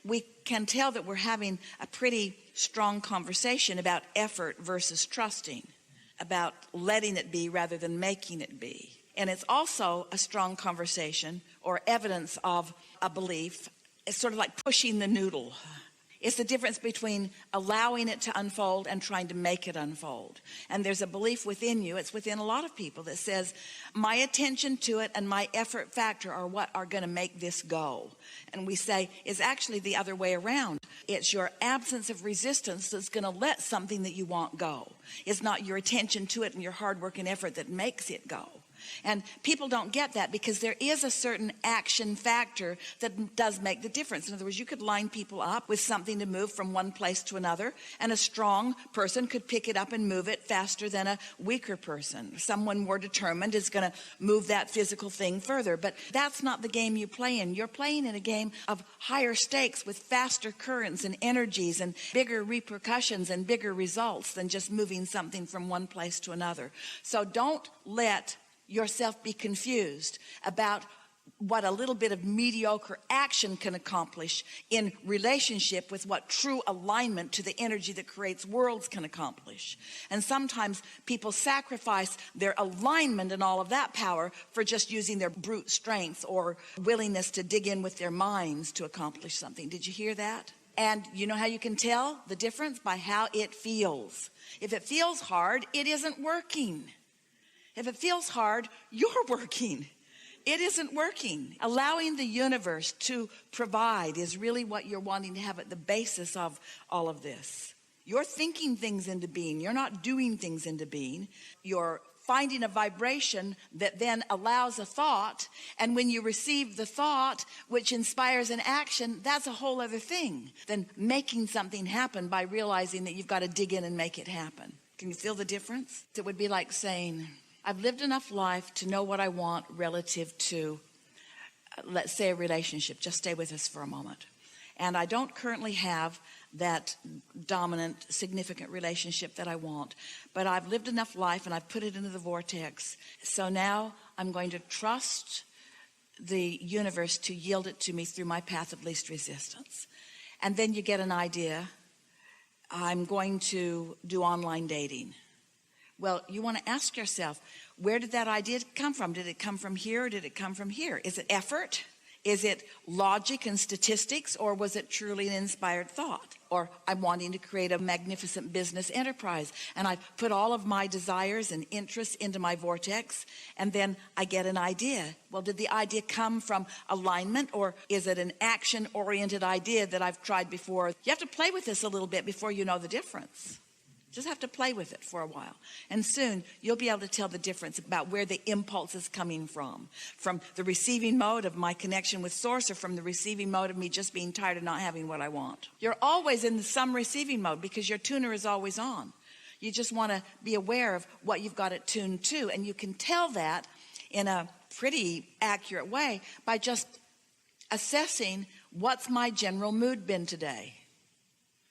we can tell that we're having a pretty strong conversation about effort versus trusting, about letting it be rather than making it be. And it's also a strong conversation or evidence of a belief. It's sort of like pushing the noodle. It's the difference between allowing it to unfold and trying to make it unfold. And there's a belief within you, it's within a lot of people, that says, my attention to it and my effort factor are what are going to make this go. And we say, it's actually the other way around. It's your absence of resistance that's going to let something that you want go. It's not your attention to it and your hard work and effort that makes it go. And people don't get that because there is a certain action factor that does make the difference. In other words, you could line people up with something to move from one place to another, and a strong person could pick it up and move it faster than a weaker person. Someone more determined is going to move that physical thing further. But that's not the game you play in. You're playing in a game of higher stakes with faster currents and energies and bigger repercussions and bigger results than just moving something from one place to another. So don't let yourself be confused about what a little bit of mediocre action can accomplish in relationship with what true alignment to the energy that creates worlds can accomplish. And sometimes people sacrifice their alignment and all of that power for just using their brute strength or willingness to dig in with their minds to accomplish something. Did you hear that? And you know how you can tell the difference? By how it feels. If it feels hard, it isn't working. If it feels hard, you're working. It isn't working. Allowing the universe to provide is really what you're wanting to have at the basis of all of this. You're thinking things into being. You're not doing things into being. You're finding a vibration that then allows a thought. And when you receive the thought, which inspires an action, that's a whole other thing than making something happen by realizing that you've got to dig in and make it happen. Can you feel the difference? It would be like saying, I've lived enough life to know what I want relative to, let's say, a relationship. Just stay with us for a moment. And I don't currently have that dominant, significant relationship that I want. But I've lived enough life and I've put it into the vortex. So now I'm going to trust the universe to yield it to me through my path of least resistance. And then you get an idea. I'm going to do online dating. Well, you want to ask yourself, where did that idea come from? Did it come from here or did it come from here? Is it effort? Is it logic and statistics? Or was it truly an inspired thought? Or I'm wanting to create a magnificent business enterprise and I put all of my desires and interests into my vortex and then I get an idea. Well, did the idea come from alignment or is it an action-oriented idea that I've tried before? You have to play with this a little bit before you know the difference. Just have to play with it for a while. And soon you'll be able to tell the difference about where the impulse is coming from the receiving mode of my connection with Source or from the receiving mode of me just being tired of not having what I want. You're always in some receiving mode because your tuner is always on. You just want to be aware of what you've got it tuned to. And you can tell that in a pretty accurate way by just assessing what's my general mood been today.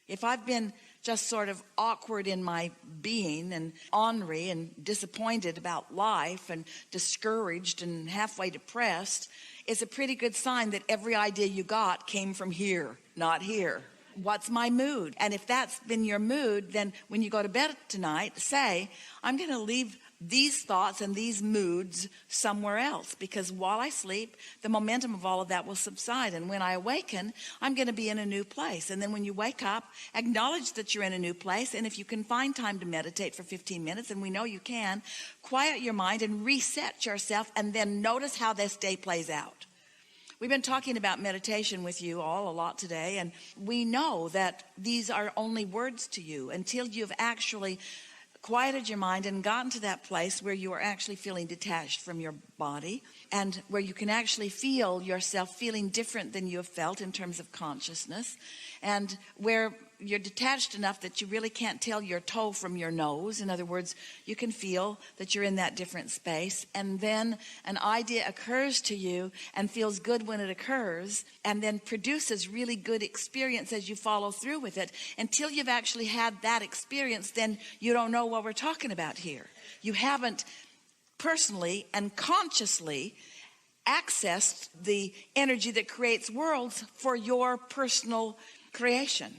If I've been just sort of awkward in my being and ornery and disappointed about life and discouraged and halfway depressed, it's a pretty good sign that every idea you got came from here, not here. What's my mood? And if that's been your mood, then when you go to bed tonight, say, I'm going to leave these thoughts and these moods somewhere else, because while I sleep, the momentum of all of that will subside. And when I awaken, I'm going to be in a new place. And then when you wake up, acknowledge that you're in a new place. And if you can find time to meditate for 15 minutes, and we know you can, quiet your mind and reset yourself, and then notice how this day plays out. We've been talking about meditation with you all a lot today, and we know that these are only words to you until you've actually quieted your mind and gotten to that place where you are actually feeling detached from your body and where you can actually feel yourself feeling different than you have felt in terms of consciousness, and where you're detached enough that you really can't tell your toe from your nose. In other words, you can feel that you're in that different space, and then an idea occurs to you and feels good when it occurs, and then produces really good experience as you follow through with it. Until you've actually had that experience, then you don't know what we're talking about here. You haven't personally and consciously accessed the energy that creates worlds for your personal creation.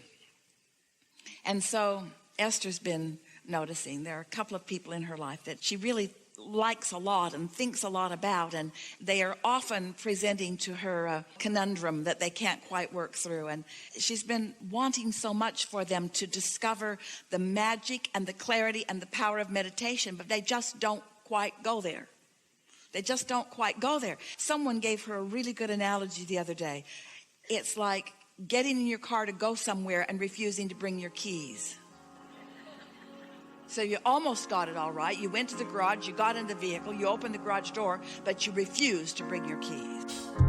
And so Esther's been noticing there are a couple of people in her life that she really likes a lot and thinks a lot about, and they are often presenting to her a conundrum that they can't quite work through, and she's been wanting so much for them to discover the magic and the clarity and the power of meditation, but they just don't quite go there. They just don't quite go there. Someone gave her a really good analogy the other day. It's like getting in your car to go somewhere and refusing to bring your keys. So you almost got it all right. You went to the garage, you got in the vehicle, you opened the garage door, but you refused to bring your keys.